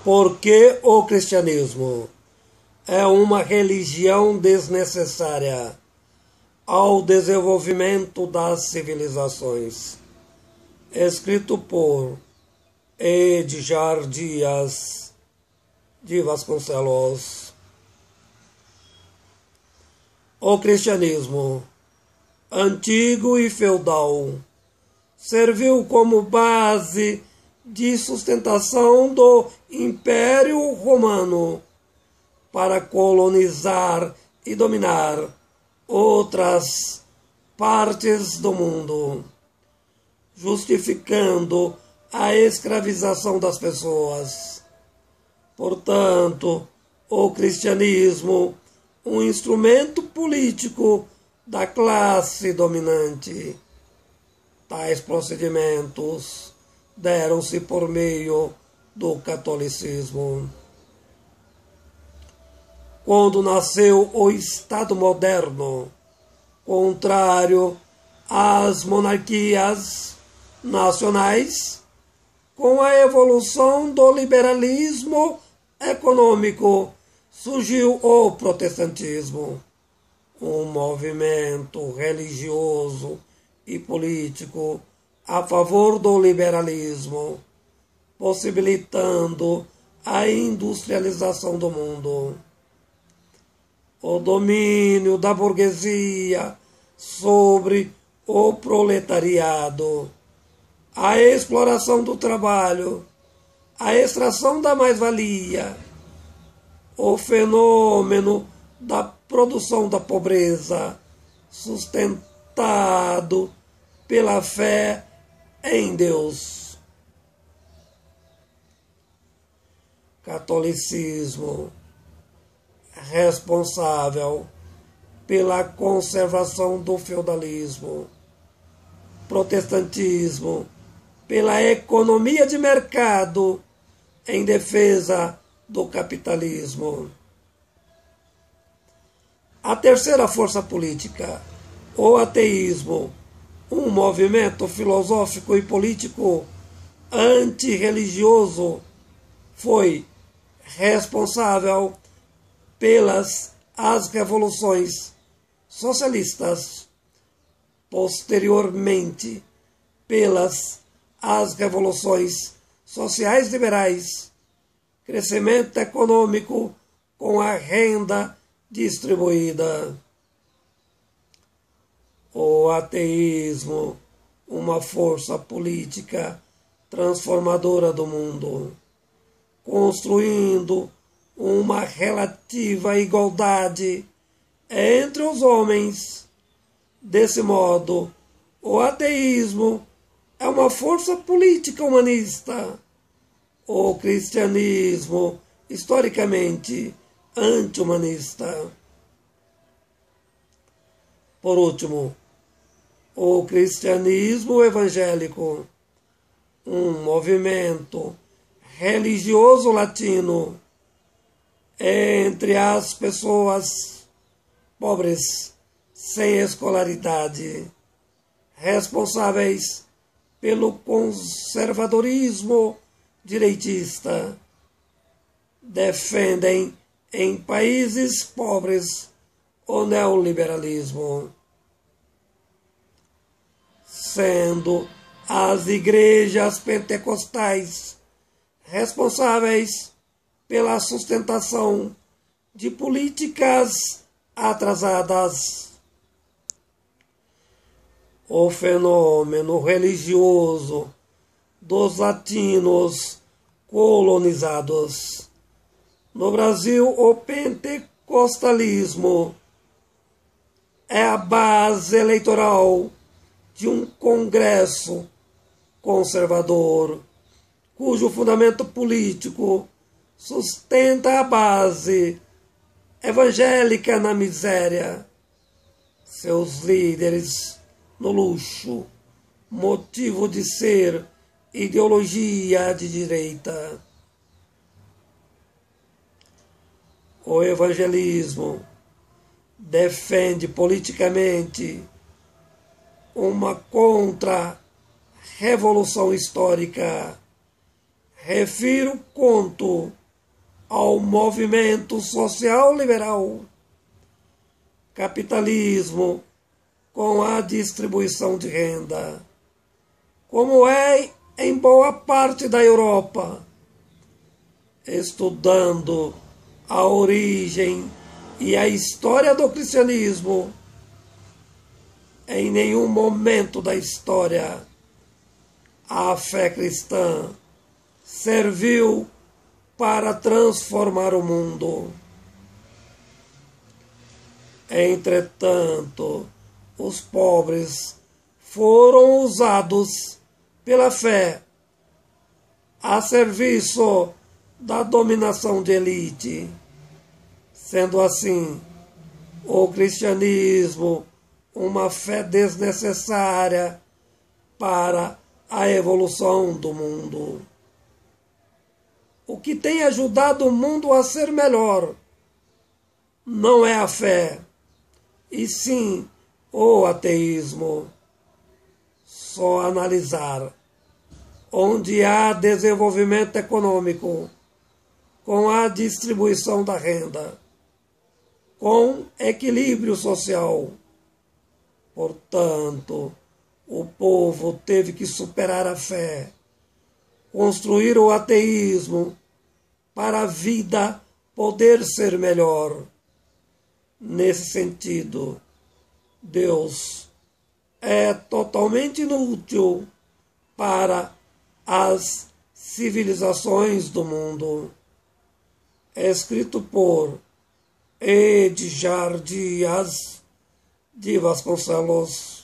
Porque o cristianismo é uma religião desnecessária ao desenvolvimento das civilizações. Escrito por Edgar Dias de Vasconcelos. O cristianismo, antigo e feudal, serviu como base de sustentação do Império Romano para colonizar e dominar outras partes do mundo, justificando a escravização das pessoas. Portanto, o cristianismo, um instrumento político da classe dominante. Tais procedimentos deram-se por meio do catolicismo. Quando nasceu o Estado moderno, contrário às monarquias nacionais, com a evolução do liberalismo econômico, surgiu o protestantismo, um movimento religioso e político a favor do liberalismo, possibilitando a industrialização do mundo. O domínio da burguesia sobre o proletariado, a exploração do trabalho, a extração da mais-valia, o fenômeno da produção da pobreza, sustentado pela fé em Deus. Catolicismo, responsável pela conservação do feudalismo. Protestantismo, pela economia de mercado em defesa do capitalismo. A terceira força política, o ateísmo, um movimento filosófico e político antirreligioso, foi responsável pelas as revoluções socialistas, posteriormente pelas as revoluções sociais liberais, crescimento econômico com a renda distribuída. O ateísmo, uma força política transformadora do mundo, construindo uma relativa igualdade entre os homens. Desse modo, o ateísmo é uma força política humanista. O cristianismo, historicamente, anti-humanista. Por último, o cristianismo evangélico, um movimento religioso latino entre as pessoas pobres sem escolaridade, responsáveis pelo conservadorismo direitista, defendem em países pobres o neoliberalismo, sendo as igrejas pentecostais responsáveis pela sustentação de políticas atrasadas. O fenômeno religioso dos latinos colonizados. No Brasil, o pentecostalismo é a base eleitoral de um congresso conservador, cujo fundamento político sustenta a base evangélica na miséria, seus líderes no luxo, motivo de ser ideologia de direita. O evangelismo defende politicamente uma contra-revolução histórica, refiro quanto ao movimento social liberal, capitalismo com a distribuição de renda, como é em boa parte da Europa, estudando a origem e a história do cristianismo. Em nenhum momento da história a fé cristã serviu para transformar o mundo. Entretanto, os pobres foram usados pela fé a serviço da dominação de elite. Sendo assim, o cristianismo uma fé desnecessária para a evolução do mundo. O que tem ajudado o mundo a ser melhor não é a fé, e sim o ateísmo. Só analisar onde há desenvolvimento econômico, com a distribuição da renda, com equilíbrio social. Portanto, o povo teve que superar a fé, construir o ateísmo para a vida poder ser melhor. Nesse sentido, Deus é totalmente inútil para as civilizações do mundo. Escrito por Edgar Dias de Vasconcelos.